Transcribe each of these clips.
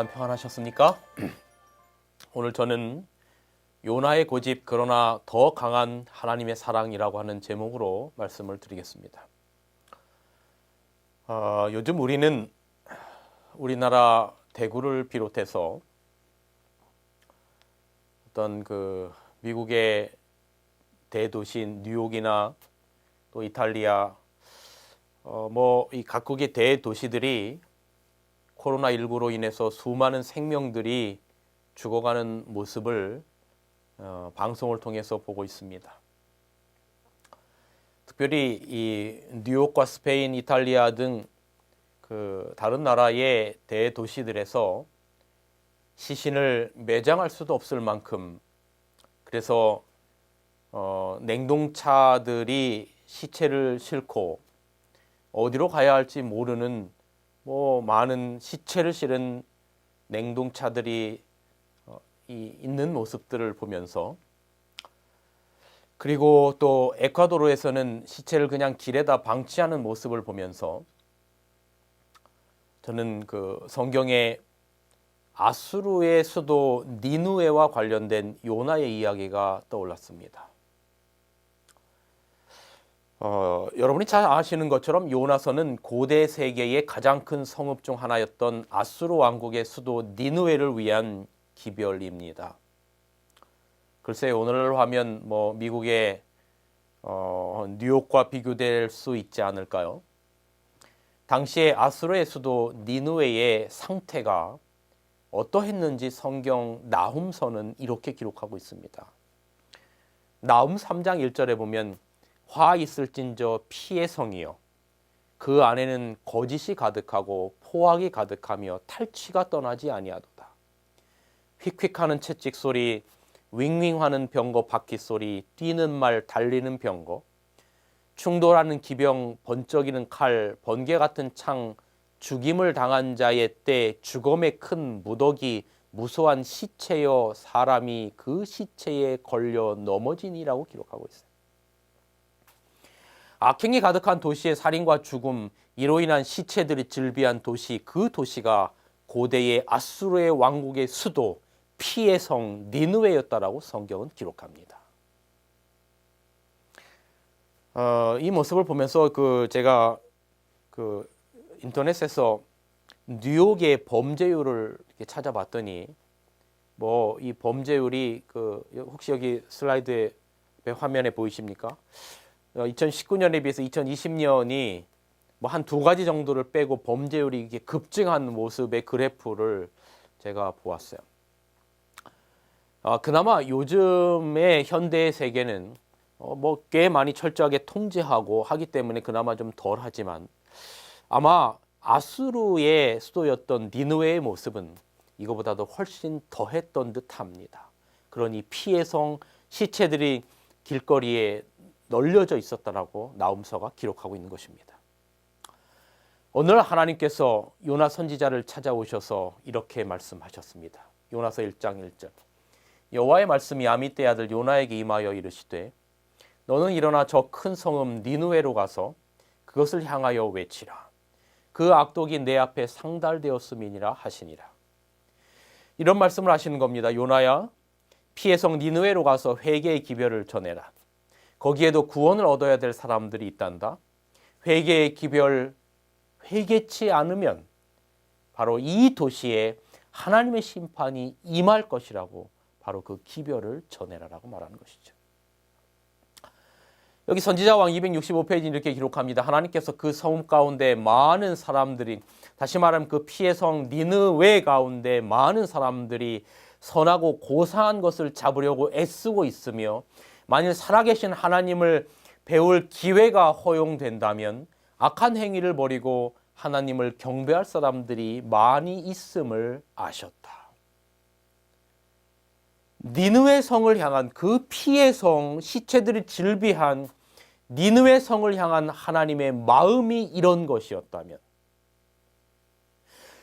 동안 평안하셨습니까? 오늘 저는 요나의 고집 그러나 더 강한 하나님의 사랑이라고 하는 제목으로 말씀을 드리겠습니다. 요즘 우리는 우리나라 대구를 비롯해서 어떤 미국의 대도시인 뉴욕이나 또 이탈리아 이 각국의 대도시들이 코로나19로 인해서 수많은 생명들이 죽어가는 모습을 방송을 통해서 보고 있습니다. 특별히 이 뉴욕과 스페인, 이탈리아 등 다른 나라의 대도시들에서 시신을 매장할 수도 없을 만큼 그래서 냉동차들이 시체를 싣고 어디로 가야 할지 모르는 많은 시체를 실은 냉동차들이 있는 모습들을 보면서, 그리고 또 에콰도르에서는 시체를 그냥 길에다 방치하는 모습을 보면서 저는 성경의 아수르의 수도 니느웨와 관련된 요나의 이야기가 떠올랐습니다. 여러분이 잘 아시는 것처럼 요나서는 고대 세계의 가장 큰 성읍 중 하나였던 아수르 왕국의 수도 니느웨를 위한 기별입니다. 글쎄 오늘날로 하면 미국의 뉴욕과 비교될 수 있지 않을까요? 당시에 아수르의 수도 니느웨의 상태가 어떠했는지 성경 나훔서는 이렇게 기록하고 있습니다. 나훔 3장 1절에 보면 화 있을진저 피의 성이요 그 안에는 거짓이 가득하고 포악이 가득하며 탈취가 떠나지 아니하도다. 휙휙하는 채찍 소리, 윙윙하는 병거 바퀴 소리, 뛰는 말, 달리는 병거, 충돌하는 기병, 번쩍이는 칼, 번개 같은 창, 죽임을 당한 자의 때, 죽음의 큰 무더기, 무수한 시체여 사람이 그 시체에 걸려 넘어지니라고 기록하고 있어요. 악행이 가득한 도시의 살인과 죽음, 이로 인한 시체들이 즐비한 도시, 그 도시가 고대의 아수르의 왕국의 수도, 피의 성 니느웨였다라고 성경은 기록합니다. 이 모습을 보면서 제가 인터넷에서 뉴욕의 범죄율을 이렇게 찾아봤더니 이 범죄율이 혹시 여기 슬라이드에 화면에 보이십니까? 2019년에 비해서 2020년이 한 두 가지 정도를 빼고 범죄율이 이게 급증한 모습의 그래프를 제가 보았어요. 그나마 요즘의 현대의 세계는 꽤 많이 철저하게 통제하고 하기 때문에 그나마 좀 덜하지만 아마 아수르의 수도였던 니느웨의 모습은 이거보다도 훨씬 더했던 듯합니다. 그러니 피의 성 시체들이 길거리에 널려져 있었다라고 나훔서가 기록하고 있는 것입니다. 오늘 하나님께서 요나 선지자를 찾아오셔서 이렇게 말씀하셨습니다. 요나서 1장 1절 여호와의 말씀이 아미떼 아들 요나에게 임하여 이르시되 너는 일어나 저 큰 성읍 니느웨로 가서 그것을 향하여 외치라. 그 악독이 내 앞에 상달되었음이니라 하시니라. 이런 말씀을 하시는 겁니다. 요나야, 피의 성 니느웨로 가서 회개의 기별을 전해라. 거기에도 구원을 얻어야 될 사람들이 있단다. 회개의 기별, 회개치 않으면 바로 이 도시에 하나님의 심판이 임할 것이라고 바로 그 기별을 전해라라고 말하는 것이죠. 여기 선지자왕 265페이지 이렇게 기록합니다. 하나님께서 그 성읍 가운데 많은 사람들이, 다시 말하면 그 피의 성 니느웨 가운데 많은 사람들이 선하고 고상한 것을 잡으려고 애쓰고 있으며 만일 살아계신 하나님을 배울 기회가 허용된다면 악한 행위를 버리고 하나님을 경배할 사람들이 많이 있음을 아셨다. 니느웨 성을 향한 그 피의 성, 시체들이 즐비한 니느웨 성을 향한 하나님의 마음이 이런 것이었다면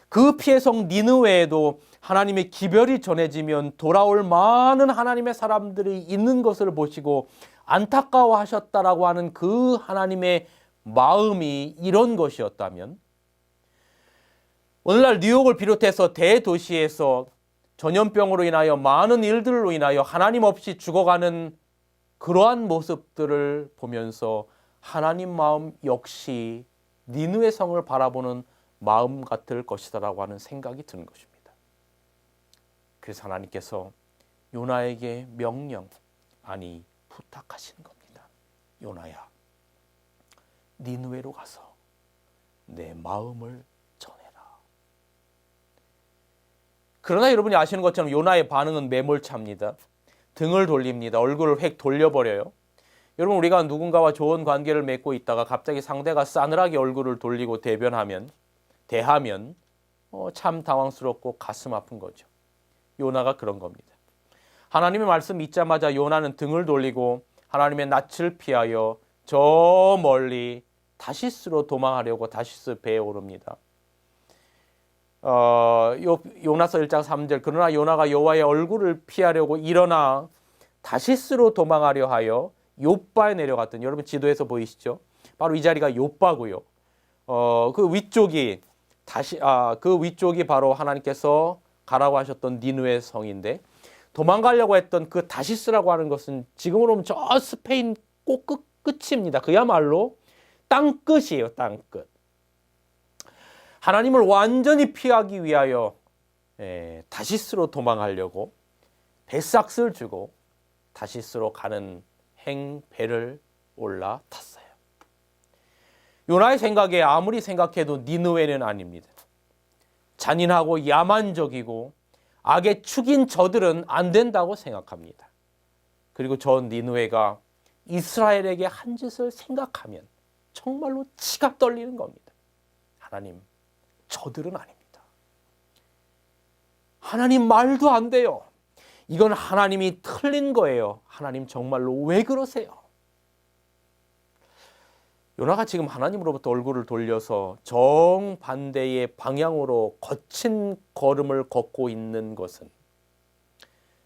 그 피의 성 니느웨에도 하나님의 기별이 전해지면 돌아올 많은 하나님의 사람들이 있는 것을 보시고 안타까워하셨다라고 하는 그 하나님의 마음이 이런 것이었다면 오늘날 뉴욕을 비롯해서 대도시에서 전염병으로 인하여 많은 일들로 인하여 하나님 없이 죽어가는 그러한 모습들을 보면서 하나님 마음 역시 니느웨 성을 바라보는 마음 같을 것이다라고 하는 생각이 드는 것입니다. 그래서 하나님께서 요나에게 명령, 아니 부탁하시는 겁니다. 요나야, 니느웨로 가서 내 마음을 전해라. 그러나 여러분이 아시는 것처럼 요나의 반응은 매몰차입니다. 등을 돌립니다. 얼굴을 획 돌려버려요. 여러분, 우리가 누군가와 좋은 관계를 맺고 있다가 갑자기 상대가 싸늘하게 얼굴을 돌리고 대하면 참 당황스럽고 가슴 아픈 거죠. 요나가 그런 겁니다. 하나님의 말씀 믿자마자 요나는 등을 돌리고 하나님의 낯을 피하여 저 멀리 다시스로 도망하려고 다시스 배에 오릅니다. 요나서 1장 3절, 그러나 요나가 여호와의 얼굴을 피하려고 일어나 다시스로 도망하려 하여 욥바에 내려갔더니, 여러분 지도에서 보이시죠? 바로 이 자리가 욥바고요. 그 위쪽이 바로 하나님께서 가라고 하셨던 니느웨 성인데, 도망가려고 했던 그 다시스라고 하는 것은 지금으로 보면 저 스페인 꼭 끝입니다. 그야말로 땅끝이에요. 땅끝. 하나님을 완전히 피하기 위하여 다시스로 도망하려고 배삭스를 주고 다시스로 가는 행배를 올라탔어요. 요나의 생각에 아무리 생각해도 니느웨는 아닙니다. 잔인하고 야만적이고 악의 축인 저들은 안 된다고 생각합니다. 그리고 저 니느웨가 이스라엘에게 한 짓을 생각하면 정말로 치가 떨리는 겁니다. 하나님, 저들은 아닙니다. 하나님 말도 안 돼요. 이건 하나님이 틀린 거예요. 하나님 정말로 왜 그러세요? 요나가 지금 하나님으로부터 얼굴을 돌려서 정반대의 방향으로 거친 걸음을 걷고 있는 것은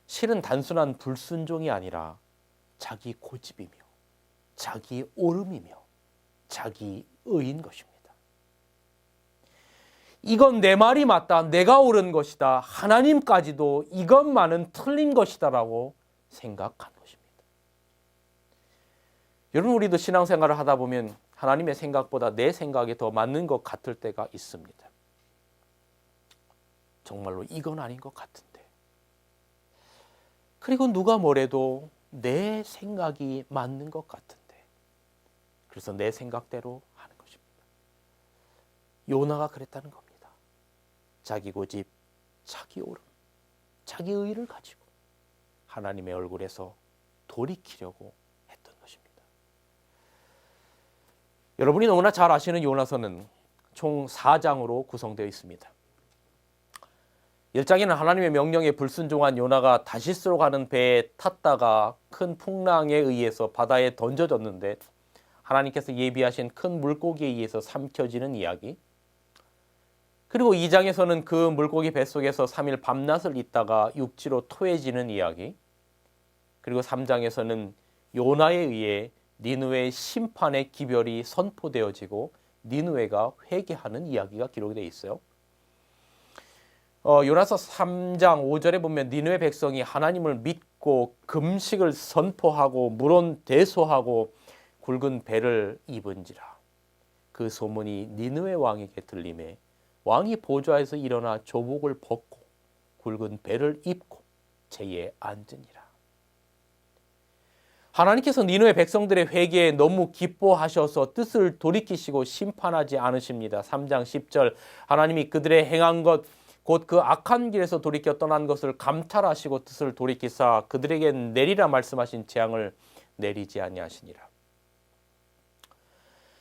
실은 단순한 불순종이 아니라 자기 고집이며 자기 오름이며 자기 의인 것입니다. 이건 내 말이 맞다, 내가 옳은 것이다, 하나님까지도 이것만은 틀린 것이다라고 생각한 것입니다. 여러분, 우리도 신앙생활을 하다 보면 하나님의 생각보다 내 생각이 더 맞는 것 같을 때가 있습니다. 정말로 이건 아닌 것 같은데. 그리고 누가 뭐래도 내 생각이 맞는 것 같은데. 그래서 내 생각대로 하는 것입니다. 요나가 그랬다는 겁니다. 자기 고집, 자기 오름, 자기 의의를 가지고 하나님의 얼굴에서 돌이키려고 했던 것입니다. 여러분이 너무나 잘 아시는 요나서는 총 4장으로 구성되어 있습니다. 1장에는 하나님의 명령에 불순종한 요나가 다시스로 가는 배에 탔다가 큰 풍랑에 의해서 바다에 던져졌는데 하나님께서 예비하신 큰 물고기에 의해서 삼켜지는 이야기. 그리고 2장에서는 그 물고기 뱃속에서 3일 밤낮을 있다가 육지로 토해지는 이야기. 그리고 3장에서는 요나에 의해 니느웨의 심판의 기별이 선포되어지고 니느웨가 회개하는 이야기가 기록이 되어 있어요. 요나서 3장 5절에 보면 니느웨 백성이 하나님을 믿고 금식을 선포하고 물론 대소하고 굵은 배를 입은지라. 그 소문이 니느웨 왕에게 들림에 왕이 보좌에서 일어나 조복을 벗고 굵은 배를 입고 제에 앉으니라. 하나님께서 니느웨 백성들의 회개에 너무 기뻐하셔서 뜻을 돌이키시고 심판하지 않으십니다. 3장 10절, 하나님이 그들의 행한 것 곧 그 악한 길에서 돌이켜 떠난 것을 감탈하시고 뜻을 돌이키사 그들에게 내리라 말씀하신 재앙을 내리지 아니하시니라.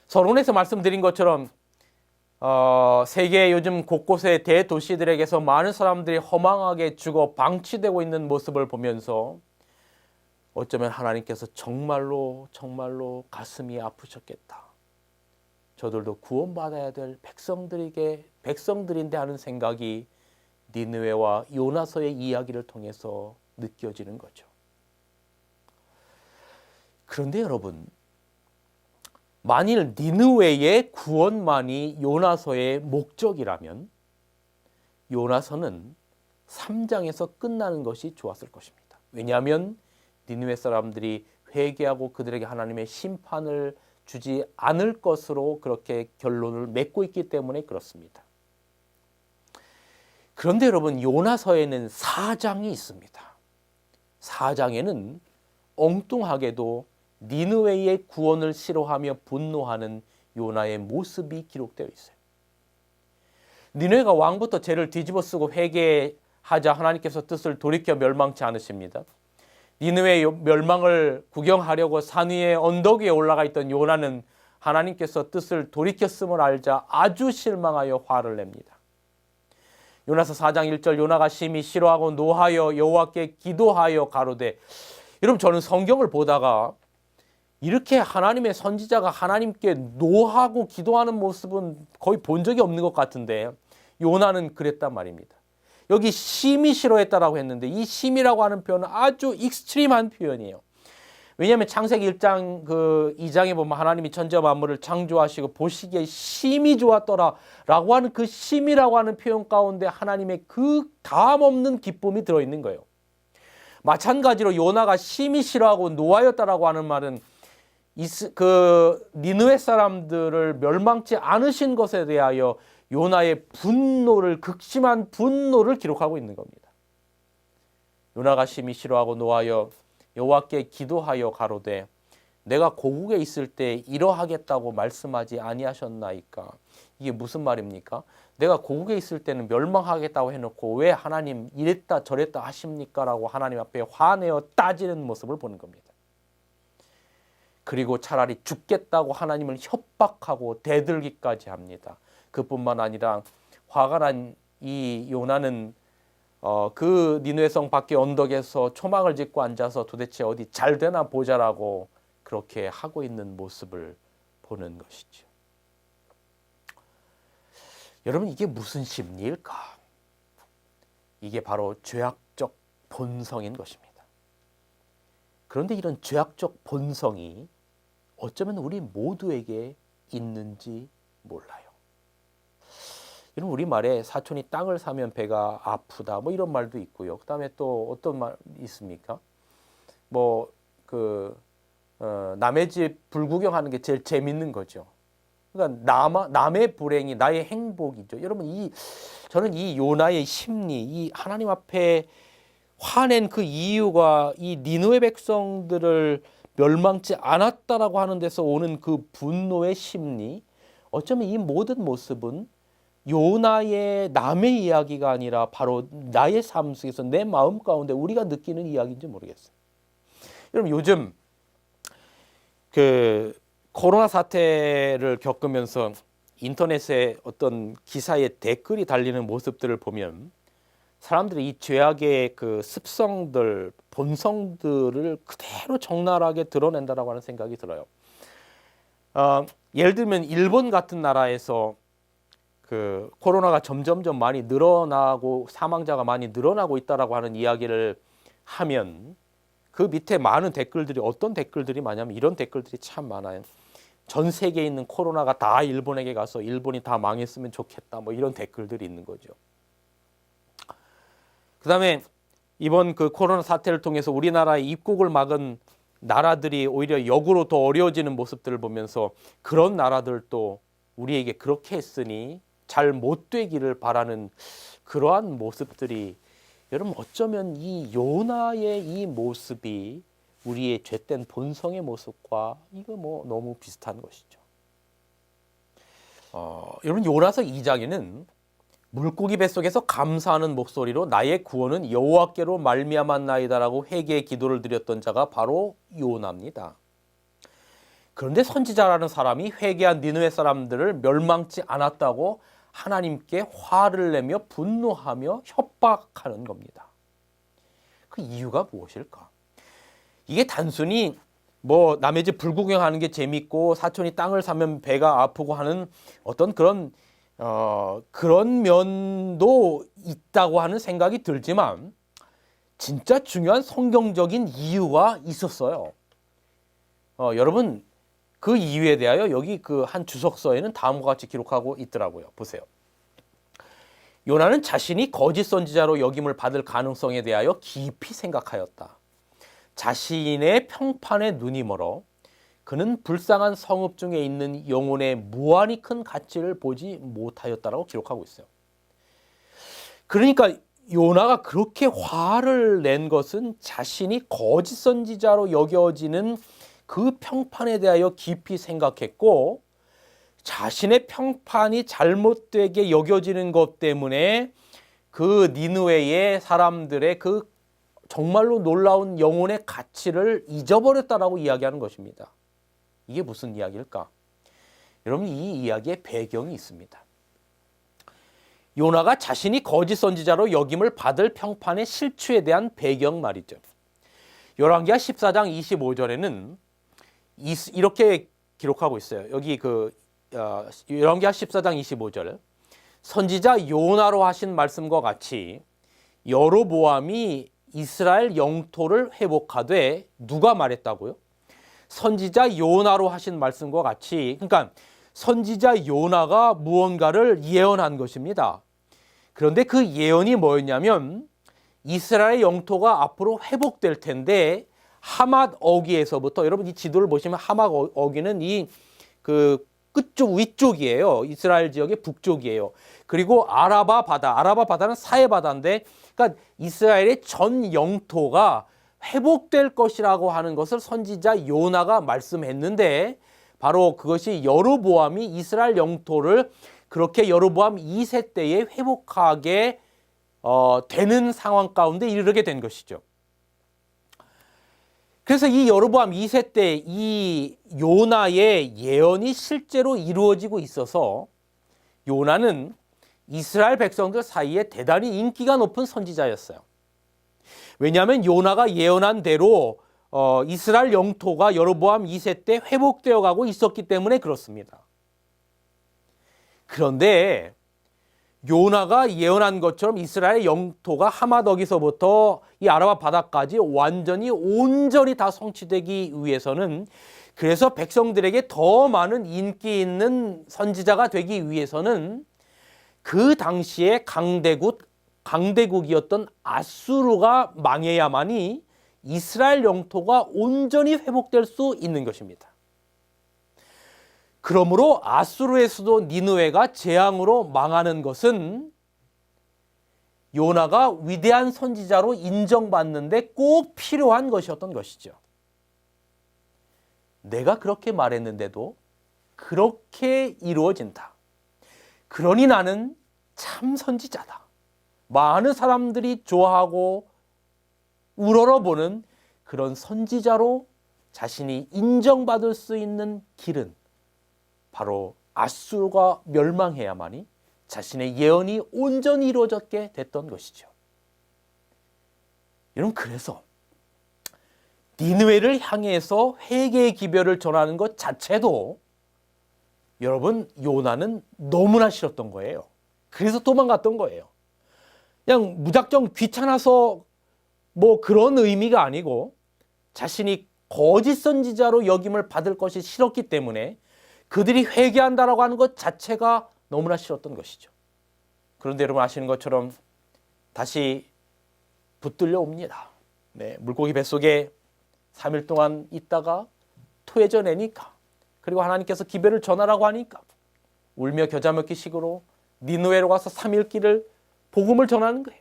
서론에서 말씀드린 것처럼 세계 요즘 곳곳의 대도시들에게서 많은 사람들이 허망하게 죽어 방치되고 있는 모습을 보면서 어쩌면 하나님께서 정말로 가슴이 아프셨겠다. 저들도 구원받아야 될 백성들인데 하는 생각이 니느웨와 요나서의 이야기를 통해서 느껴지는 거죠. 그런데 여러분, 만일 니느웨의 구원만이 요나서의 목적이라면 요나서는 3장에서 끝나는 것이 좋았을 것입니다. 왜냐하면 니느웨 사람들이 회개하고 그들에게 하나님의 심판을 주지 않을 것으로 그렇게 결론을 맺고 있기 때문에 그렇습니다. 그런데 여러분, 요나서에는 4장이 있습니다. 4장에는 엉뚱하게도 니느웨의 구원을 싫어하며 분노하는 요나의 모습이 기록되어 있어요. 니느웨가 왕부터 죄를 뒤집어쓰고 회개하자 하나님께서 뜻을 돌이켜 멸망치 않으십니다. 니느웨의 멸망을 구경하려고 산 위에 언덕 위에 올라가 있던 요나는 하나님께서 뜻을 돌이켰음을 알자 아주 실망하여 화를 냅니다. 요나서 4장 1절, 요나가 심히 싫어하고 노하여 여호와께 기도하여 가로되. 여러분, 저는 성경을 보다가 이렇게 하나님의 선지자가 하나님께 노하고 기도하는 모습은 거의 본 적이 없는 것 같은데 요나는 그랬단 말입니다. 여기 심히 싫어했다라고 했는데 이 심이라고 하는 표현은 아주 익스트림한 표현이에요. 왜냐하면 창세기 1장 2장에 보면 하나님이 천지와 만물을 창조하시고 보시기에 심히 좋았더라라고 하는 그 심이라고 하는 표현 가운데 하나님의 그 다음 없는 기쁨이 들어있는 거예요. 마찬가지로 요나가 심히 싫어하고 노하였다라고 하는 말은 니느웨 사람들을 멸망치 않으신 것에 대하여 요나의 분노를, 극심한 분노를 기록하고 있는 겁니다. 요나가 심히 싫어하고 노하여 여호와께 기도하여 가로되 내가 고국에 있을 때 이러하겠다고 말씀하지 아니하셨나이까. 이게 무슨 말입니까? 내가 고국에 있을 때는 멸망하겠다고 해놓고 왜 하나님 이랬다 저랬다 하십니까? 라고 하나님 앞에 화내어 따지는 모습을 보는 겁니다. 그리고 차라리 죽겠다고 하나님을 협박하고 대들기까지 합니다. 그뿐만 아니라 화가 난 이 요나는 그 니느웨 성 밖의 언덕에서 초막을 짓고 앉아서 도대체 어디 잘 되나 보자라고 그렇게 하고 있는 모습을 보는 것이죠. 여러분, 이게 무슨 심리일까? 이게 바로 죄악적 본성인 것입니다. 그런데 이런 죄악적 본성이 어쩌면 우리 모두에게 있는지 몰라요. 여러분, 우리말에 사촌이 땅을 사면 배가 아프다 뭐 이런 말도 있고요. 그 다음에 또 어떤 말 있습니까? 남의 집 불구경하는 게 제일 재밌는 거죠. 그러니까 남의 불행이 나의 행복이죠. 여러분, 저는 이 요나의 심리, 이 하나님 앞에 화낸 그 이유가 이 니느웨 백성들을 멸망치 않았다라고 하는 데서 오는 그 분노의 심리, 어쩌면 이 모든 모습은 요나의 남의 이야기가 아니라 바로 나의 삶 속에서 내 마음 가운데 우리가 느끼는 이야기인지 모르겠어요. 여러분, 요즘 코로나 사태를 겪으면서 인터넷에 어떤 기사에 댓글이 달리는 모습들을 보면 사람들이 이 죄악의 그 습성들, 본성들을 그대로 적나라하게 드러낸다라고 하는 생각이 들어요. 예를 들면 일본 같은 나라에서 코로나가 점점점 많이 늘어나고 사망자가 많이 늘어나고 있다라고 하는 이야기를 하면 그 밑에 많은 댓글들이 어떤 댓글들이 많냐면 이런 댓글들이 참 많아요. 전 세계에 있는 코로나가 다 일본에게 가서 일본이 다 망했으면 좋겠다 뭐 이런 댓글들이 있는 거죠. 그 다음에 이번 그 코로나 사태를 통해서 우리나라의 입국을 막은 나라들이 오히려 역으로 더 어려워지는 모습들을 보면서 그런 나라들도 우리에게 그렇게 했으니 잘 못 되기를 바라는 그러한 모습들이, 여러분, 어쩌면 이 요나의 이 모습이 우리의 죄된 본성의 모습과 이거 뭐 너무 비슷한 것이죠. 여러분, 요나서 2장에는 물고기 뱃속에서 감사하는 목소리로 나의 구원은 여호와께로 말미암았나이다라고 회개의 기도를 드렸던 자가 바로 요나입니다. 그런데 선지자라는 사람이 회개한 니느웨 사람들을 멸망치 않았다고 하나님께 화를 내며 분노하며 협박하는 겁니다. 그 이유가 무엇일까? 이게 단순히 뭐 남의 집 불구경하는 게 재밌고 사촌이 땅을 사면 배가 아프고 하는 어떤 그런 면도 있다고 하는 생각이 들지만 진짜 중요한 성경적인 이유가 있었어요. 여러분, 그 이유에 대하여 여기 그 한 주석서에는 다음과 같이 기록하고 있더라고요. 보세요. 요나는 자신이 거짓 선지자로 여김을 받을 가능성에 대하여 깊이 생각하였다. 자신의 평판에 눈이 멀어 그는 불쌍한 성읍 중에 있는 영혼의 무한히 큰 가치를 보지 못하였다라고 기록하고 있어요. 그러니까 요나가 그렇게 화를 낸 것은 자신이 거짓 선지자로 여겨지는 그 평판에 대하여 깊이 생각했고, 자신의 평판이 잘못되게 여겨지는 것 때문에 그 니느웨의 사람들의 그 정말로 놀라운 영혼의 가치를 잊어버렸다라고 이야기하는 것입니다. 이게 무슨 이야기일까? 여러분, 이 이야기의 배경이 있습니다. 요나가 자신이 거짓 선지자로 여김을 받을 평판의 실추에 대한 배경 말이죠. 열왕기하 14장 25절에는 이렇게 기록하고 있어요. 여기 열왕기하 14장 25절, 선지자 요나로 하신 말씀과 같이 여로보암이 이스라엘 영토를 회복하되, 누가 말했다고요? 선지자 요나로 하신 말씀과 같이, 그러니까 선지자 요나가 무언가를 예언한 것입니다. 그런데 그 예언이 뭐였냐면 이스라엘 영토가 앞으로 회복될 텐데, 하맛 어기에서부터, 여러분 이 지도를 보시면 하맛 어기는 이 그 끝쪽 위쪽이에요. 이스라엘 지역의 북쪽이에요. 그리고 아라바 바다는 사해 바다인데, 그러니까 이스라엘의 전 영토가 회복될 것이라고 하는 것을 선지자 요나가 말씀했는데, 바로 그것이 여로보암이 이스라엘 영토를 그렇게 여로보암 2세 때에 회복하게 되는 상황 가운데 이르게 된 것이죠. 그래서 이 여로보암 2세 때 이 요나의 예언이 실제로 이루어지고 있어서 요나는 이스라엘 백성들 사이에 대단히 인기가 높은 선지자였어요. 왜냐하면 요나가 예언한 대로 이스라엘 영토가 여로보암 2세 때 회복되어 가고 있었기 때문에 그렇습니다. 그런데 요나가 예언한 것처럼 이스라엘 영토가 하마덕에서부터 이 아라바 바다까지 완전히 온전히 다 성취되기 위해서는, 그래서 백성들에게 더 많은 인기 있는 선지자가 되기 위해서는 그 당시에 강대국이었던 아수르가 망해야만이 이스라엘 영토가 온전히 회복될 수 있는 것입니다. 그러므로 아수르의 수도 니느웨가 재앙으로 망하는 것은 요나가 위대한 선지자로 인정받는데 꼭 필요한 것이었던 것이죠. 내가 그렇게 말했는데도 그렇게 이루어진다. 그러니 나는 참 선지자다. 많은 사람들이 좋아하고 우러러보는 그런 선지자로 자신이 인정받을 수 있는 길은 바로 아수르가 멸망해야만이 자신의 예언이 온전히 이루어졌게 됐던 것이죠. 여러분, 그래서 니느웨를 향해서 회개의 기별을 전하는 것 자체도 여러분, 요나는 너무나 싫었던 거예요. 그래서 도망갔던 거예요. 그냥 무작정 귀찮아서 뭐 그런 의미가 아니고, 자신이 거짓 선지자로 여김을 받을 것이 싫었기 때문에 그들이 회개한다라고 하는 것 자체가 너무나 싫었던 것이죠. 그런데 여러분 아시는 것처럼 다시 붙들려 옵니다. 네, 물고기 뱃속에 3일 동안 있다가 토해져 내니까, 그리고 하나님께서 기별을 전하라고 하니까 울며 겨자 먹기 식으로 니느웨로 가서 3일 길을 복음을 전하는 거예요.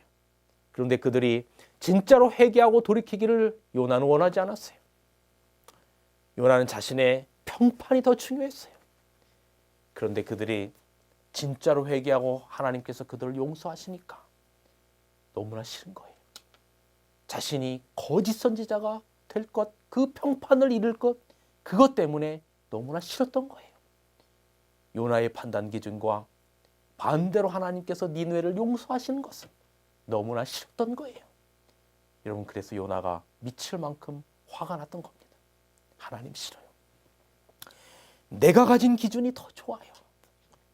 그런데 그들이 진짜로 회개하고 돌이키기를 요나는 원하지 않았어요. 요나는 자신의 평판이 더 중요했어요. 그런데 그들이 진짜로 회개하고 하나님께서 그들을 용서하시니까 너무나 싫은 거예요. 자신이 거짓 선지자가 될 것, 그 평판을 잃을 것, 그것 때문에 너무나 싫었던 거예요. 요나의 판단 기준과 반대로 하나님께서 니느웨를 용서하시는 것은 너무나 싫었던 거예요. 여러분, 그래서 요나가 미칠 만큼 화가 났던 겁니다. 하나님 싫어요. 내가 가진 기준이 더 좋아요.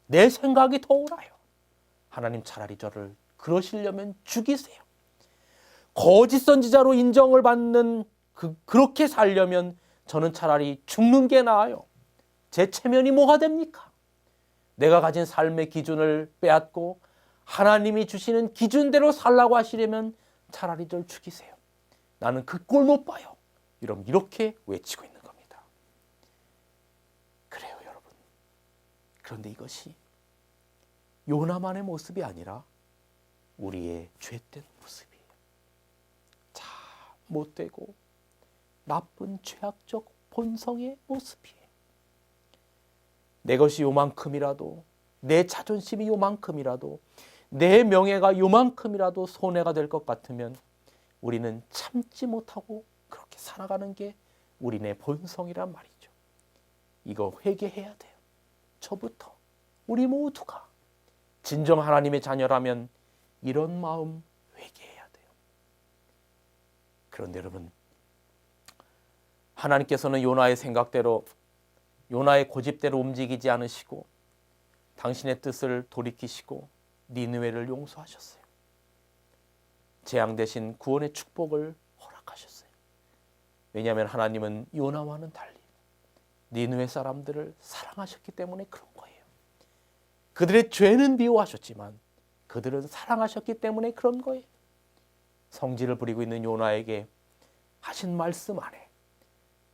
내 생각이 더 옳아요. 하나님, 차라리 저를 그러시려면 죽이세요. 거짓 선지자로 인정을 받는 그렇게 살려면 저는 차라리 죽는 게 나아요. 제 체면이 뭐가 됩니까? 내가 가진 삶의 기준을 빼앗고 하나님이 주시는 기준대로 살라고 하시려면 차라리 절 죽이세요. 나는 그 꼴 못 봐요. 이렇게 외치고 있는 겁니다. 그래요, 여러분. 그런데 이것이 요나만의 모습이 아니라 우리의 죄된 모습이에요. 참 못되고 나쁜 죄악적 본성의 모습이에요. 내 것이 요만큼이라도, 내 자존심이 요만큼이라도, 내 명예가 요만큼이라도 손해가 될 것 같으면 우리는 참지 못하고 그렇게 살아가는 게 우리네 본성이란 말이죠. 이거 회개해야 돼요. 저부터 우리 모두가 진정 하나님의 자녀라면 이런 마음 회개해야 돼요. 그런데 여러분, 하나님께서는 요나의 생각대로, 요나의 고집대로 움직이지 않으시고 당신의 뜻을 돌이키시고 니느웨를 용서하셨어요. 재앙 대신 구원의 축복을 허락하셨어요. 왜냐하면 하나님은 요나와는 달리 니느웨 사람들을 사랑하셨기 때문에 그런 거예요. 그들의 죄는 미워하셨지만 그들은 사랑하셨기 때문에 그런 거예요. 성질을 부리고 있는 요나에게 하신 말씀 안에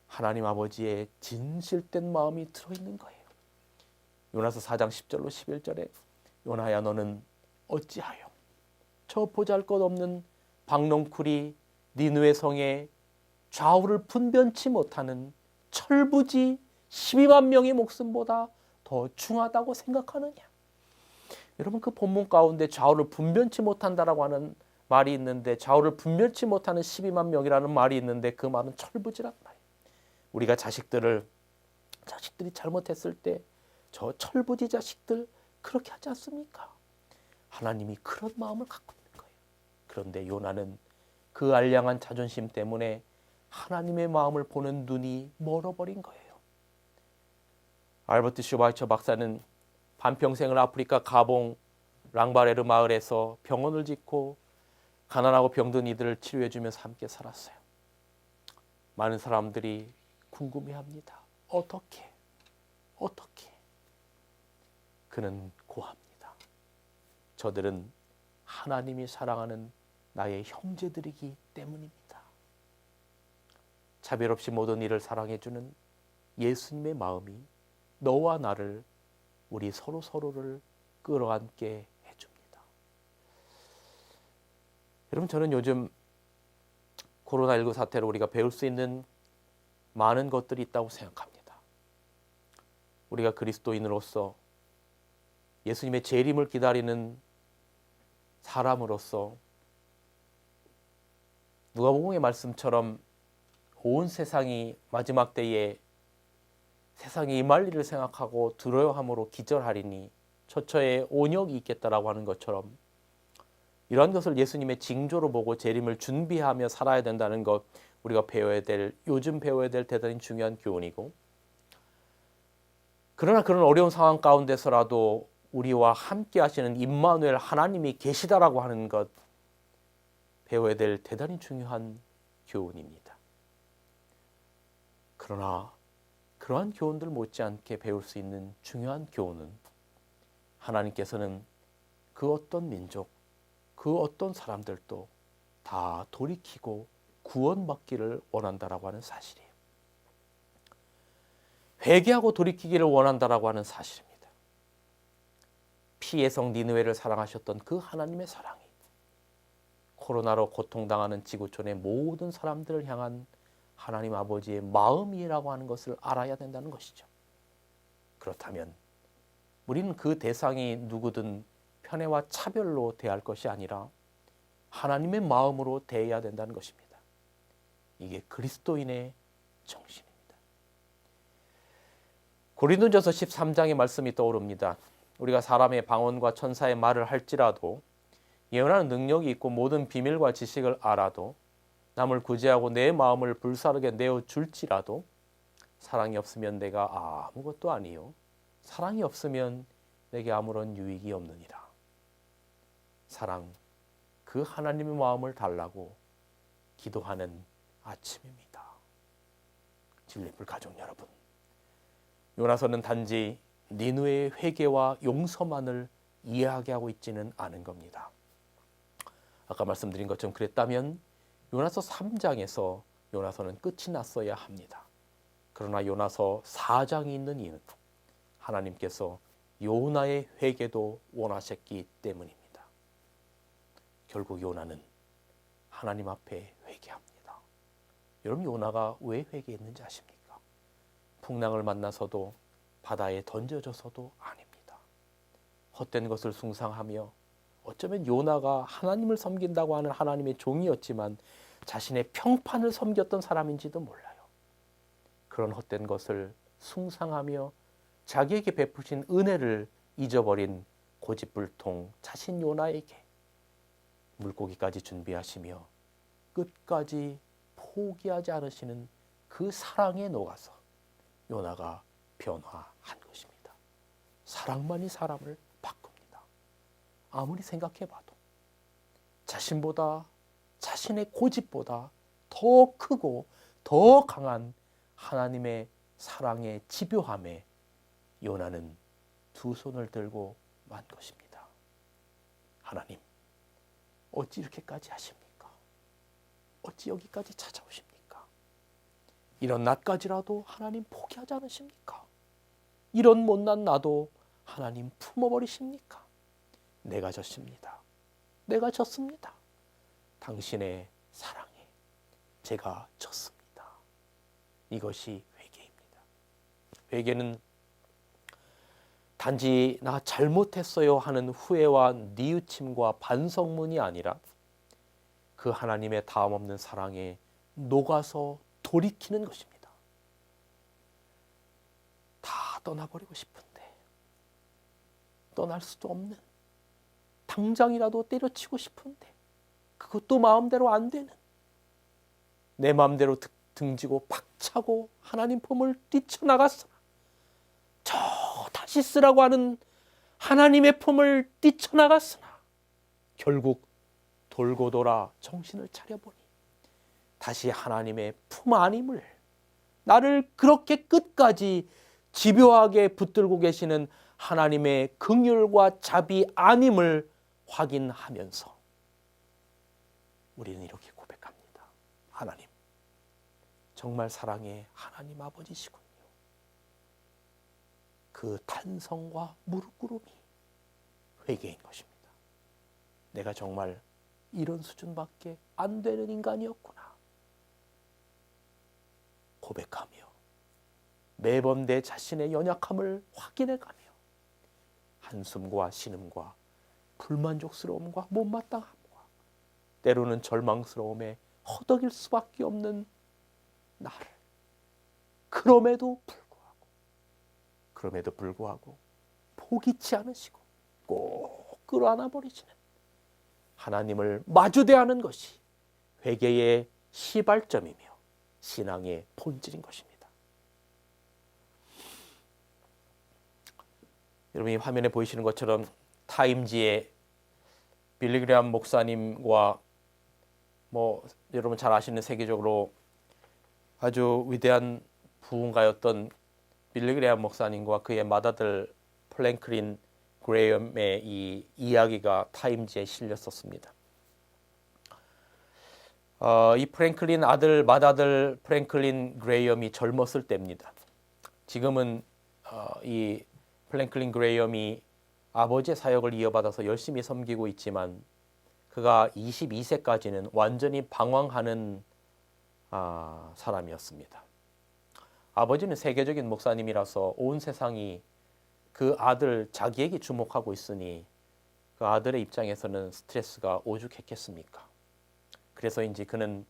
하나님 아버지의 진실된 마음이 들어있는 거예요. 요나서 4장 10절로 11절에 요나야, 너는 어찌하여 저 보잘것없는 박농쿨이 니느웨 성에 좌우를 분변치 못하는 철부지 12만 명의 목숨보다 더 중하다고 생각하느냐. 여러분, 그 본문 가운데 좌우를 분변치 못한다라고 하는 말이 있는데, 좌우를 분변치 못하는 12만 명이라는 말이 있는데 그 말은 철부지란 말이에요. 우리가 자식들이 잘못했을 때 저 철부지 자식들 그렇게 하지 않습니까? 하나님이 그런 마음을 갖고 있는 거예요. 그런데 요나는 그 알량한 자존심 때문에 하나님의 마음을 보는 눈이 멀어버린 거예요. 알버트 슈바이처 박사는 반평생을 아프리카 가봉 랑바레르 마을에서 병원을 짓고 가난하고 병든 이들을 치료해주면서 함께 살았어요. 많은 사람들이 궁금해합니다. 어떻게? 그는 고합니다. 저들은 하나님이 사랑하는 나의 형제들이기 때문입니다. 차별 없이 모든 이를 사랑해주는 예수님의 마음이 너와 나를, 우리 서로를 끌어안게 해줍니다. 여러분, 저는 요즘 코로나19 사태로 우리가 배울 수 있는 많은 것들이 있다고 생각합니다. 우리가 그리스도인으로서, 예수님의 재림을 기다리는 사람으로서 누가복음의 말씀처럼 온 세상이 마지막 때에 세상에 임할 일을 생각하고 두려워함으로 기절하리니 처처에 온역이 있겠다라고 하는 것처럼, 이러한 것을 예수님의 징조로 보고 재림을 준비하며 살아야 된다는 것, 우리가 요즘 배워야 될 대단히 중요한 교훈이고, 그러나 그런 어려운 상황 가운데서라도 우리와 함께 하시는 임마누엘 하나님이 계시다라고 하는 것, 배워야 될 대단히 중요한 교훈입니다. 그러나 그러한 교훈들 못지않게 배울 수 있는 중요한 교훈은, 하나님께서는 그 어떤 민족, 그 어떤 사람들도 다 돌이키고 구원받기를 원한다라고 하는 사실이에요. 회개하고 돌이키기를 원한다라고 하는 사실입니다. 피의 성 니느웨를 사랑하셨던 그 하나님의 사랑이 코로나로 고통당하는 지구촌의 모든 사람들을 향한 하나님 아버지의 마음이라고 하는 것을 알아야 된다는 것이죠. 그렇다면 우리는 그 대상이 누구든 편애와 차별로 대할 것이 아니라 하나님의 마음으로 대해야 된다는 것입니다. 이게 그리스도인의 정신입니다. 고린도전서 13장의 말씀이 떠오릅니다. 우리가 사람의 방언과 천사의 말을 할지라도, 예언하는 능력이 있고 모든 비밀과 지식을 알아도, 남을 구제하고 내 마음을 불사르게 내어줄지라도 사랑이 없으면 내가 아무것도 아니요, 사랑이 없으면 내게 아무런 유익이 없느니라. 사랑, 그 하나님의 마음을 달라고 기도하는 아침입니다. 진리풀 가족 여러분, 요나서는 단지 니느웨의 회개와 용서만을 이야기하고 있지는 않은 겁니다. 아까 말씀드린 것처럼 그랬다면 요나서 3장에서 요나서는 끝이 났어야 합니다. 그러나 요나서 4장이 있는 이유는 하나님께서 요나의 회개도 원하셨기 때문입니다. 결국 요나는 하나님 앞에 회개합니다. 여러분, 요나가 왜 회개했는지 아십니까? 풍랑을 만나서도 바다에 던져져서도 아닙니다. 헛된 것을 숭상하며 어쩌면 요나가 하나님을 섬긴다고 하는 하나님의 종이었지만 자신의 평판을 섬겼던 사람인지도 몰라요. 그런 헛된 것을 숭상하며 자기에게 베푸신 은혜를 잊어버린 고집불통 자신 요나에게 물고기까지 준비하시며 끝까지 포기하지 않으시는 그 사랑에 녹아서 요나가 변화한 것입니다. 사랑만이 사람을 바꿉니다. 아무리 생각해봐도 자신보다, 자신의 고집보다 더 크고 더 강한 하나님의 사랑의 집요함에 요나는 두 손을 들고 만 것입니다. 하나님, 어찌 이렇게까지 하십니까? 어찌 여기까지 찾아오십니까? 이런 나까지라도 하나님 포기하지 않으십니까? 이런 못난 나도 하나님 품어버리십니까? 내가 졌습니다. 내가 졌습니다. 당신의 사랑에 제가 졌습니다. 이것이 회개입니다. 회개는 단지 나 잘못했어요 하는 후회와 뉘우침과 반성문이 아니라 그 하나님의 다음없는 사랑에 녹아서 돌이키는 것입니다. 다 떠나버리고 싶은데 떠날 수도 없는, 당장이라도 때려치고 싶은데 그것도 마음대로 안 되는, 내 마음대로 등지고 박차고 하나님 품을 뛰쳐나갔으나 저 다시 쓰라고 하는 하나님의 품을 뛰쳐나갔으나 결국 돌고 돌아 정신을 차려보니 다시 하나님의 품 안임을, 나를 그렇게 끝까지 집요하게 붙들고 계시는 하나님의 긍휼과 자비 안임을 확인하면서 우리는 이렇게 고백합니다. 하나님, 정말 사랑의 하나님 아버지시군요. 그 탄성과 무릎 꿇음이 회개인 것입니다. 내가 정말 이런 수준밖에 안 되는 인간이었구나 고백하며 매번 내 자신의 연약함을 확인해가며 한숨과 신음과 불만족스러움과 못마땅함과 때로는 절망스러움에 허덕일 수밖에 없는 나를 그럼에도 불구하고 포기치 않으시고 꼭 끌어안아 버리시는 하나님을 마주대하는 것이 회개의 시발점이며 신앙의 본질인 것입니다. 여러분이 화면에 보이시는 것처럼 타임지의 빌리 그레이엄 목사님과 여러분 잘 아시는 세계적으로 아주 위대한 부흥가였던 빌리 그레이엄 목사님과 그의 맏아들 프랭클린 그레이엄의 이 이야기가 타임지에 실렸었습니다. 이 프랭클린 맏아들 프랭클린 그레이엄이 젊었을 때입니다. 지금은 이 프랭클린 그레이엄이 아버지의 사역을 이어받아서 열심히 섬기고 있지만 그가 22세까지는 완전히 방황하는 사람이었습니다. 아버지는 세계적인 목사님이라서 온 세상이 그 아들 자기에게 주목하고 있으니 그 아들의 입장에서는 스트레스가 오죽했겠습니까? 그래서인지 그는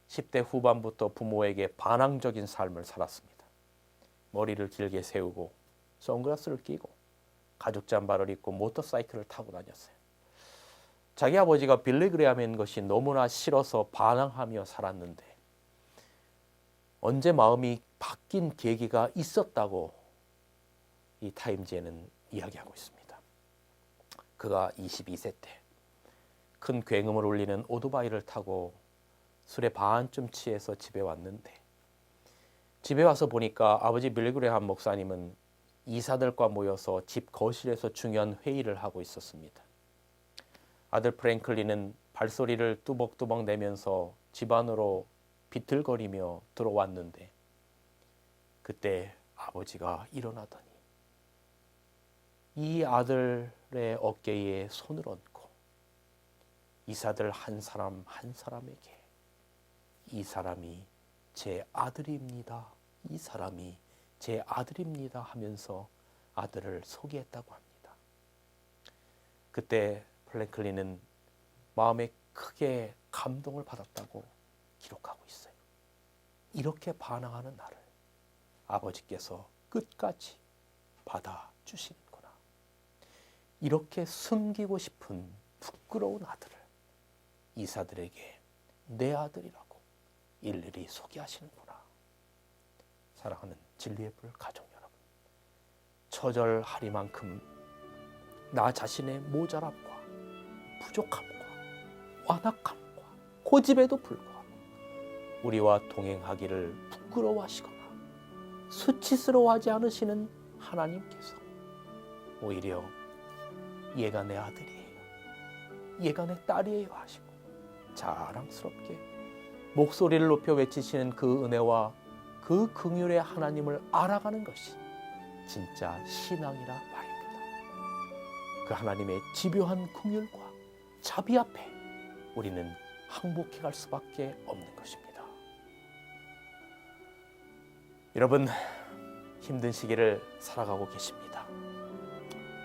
10대 후반부터 부모에게 반항적인 삶을 살았습니다. 머리를 길게 세우고 선글라스를 끼고 가죽 잠바를 입고 모터사이클을 타고 다녔어요. 자기 아버지가 빌리 그레이엄인 것이 너무나 싫어서 반항하며 살았는데 언제 마음이 바뀐 계기가 있었다고 이 타임지에는 이야기하고 있습니다. 그가 22세 때 큰 굉음을 울리는 오토바이를 타고 술에 반쯤 취해서 집에 왔는데 집에 와서 보니까 아버지 빌리 그레이엄 목사님은 이사들과 모여서 집 거실에서 중요한 회의를 하고 있었습니다. 아들 프랭클린은 발소리를 뚜벅뚜벅 내면서 집 안으로 비틀거리며 들어왔는데 그때 아버지가 일어나더니 이 아들의 어깨에 손을 얹고 이사들 한 사람 한 사람에게 이 사람이 제 아들입니다. 이 사람이 제 아들입니다 하면서 아들을 소개했다고 합니다. 그때 프랭클린은 마음에 크게 감동을 받았다고 기록하고 있어요. 이렇게 반항하는 나를 아버지께서 끝까지 받아주시는구나. 이렇게 숨기고 싶은 부끄러운 아들을 이사들에게 내 아들이라고 일일이 소개하시는구나. 사랑하는 진리의 불 가족 여러분, 처절하리만큼 나 자신의 모자람과 부족함과 완악함과 고집에도 불구하고 우리와 동행하기를 부끄러워하시거나 수치스러워하지 않으시는 하나님께서 오히려 얘가 내 아들이에요, 얘가 내 딸이에요 하시고 자랑스럽게 목소리를 높여 외치시는 그 은혜와 그 긍휼의 하나님을 알아가는 것이 진짜 신앙이라 말입니다. 그 하나님의 집요한 긍휼과 자비 앞에 우리는 항복해 갈 수밖에 없는 것입니다. 여러분, 힘든 시기를 살아가고 계십니다.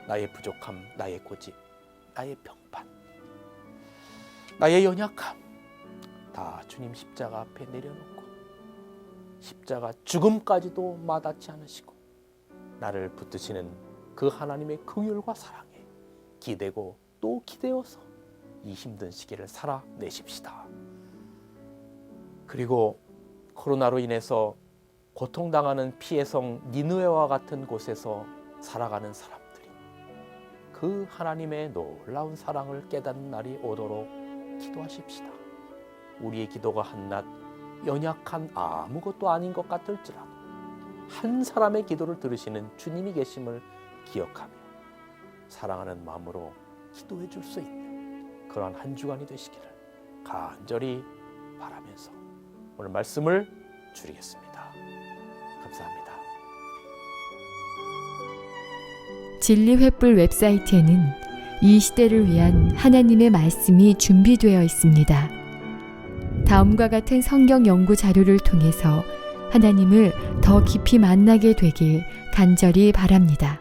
나의 부족함, 나의 고집, 나의 평판, 나의 연약함 다 주님 십자가 앞에 내려놓고 십자가 죽음까지도 마다치 않으시고 나를 붙드시는 그 하나님의 긍휼과 사랑에 기대고 또 기대어서 이 힘든 시기를 살아내십시다. 그리고 코로나로 인해서 고통당하는 피해성 니느웨와 같은 곳에서 살아가는 사람들이 그 하나님의 놀라운 사랑을 깨닫는 날이 오도록 기도하십시다. 우리의 기도가 한낱 연약한 아무것도 아닌 것 같을지라도 한 사람의 기도를 들으시는 주님이 계심을 기억하며 사랑하는 마음으로 기도해 줄 수 있는 그러한 한 주간이 되시기를 간절히 바라면서 오늘 말씀을 줄이겠습니다. 감사합니다. 진리횃불 웹사이트에는 이 시대를 위한 하나님의 말씀이 준비되어 있습니다. 다음과 같은 성경 연구 자료를 통해서 하나님을 더 깊이 만나게 되길 간절히 바랍니다.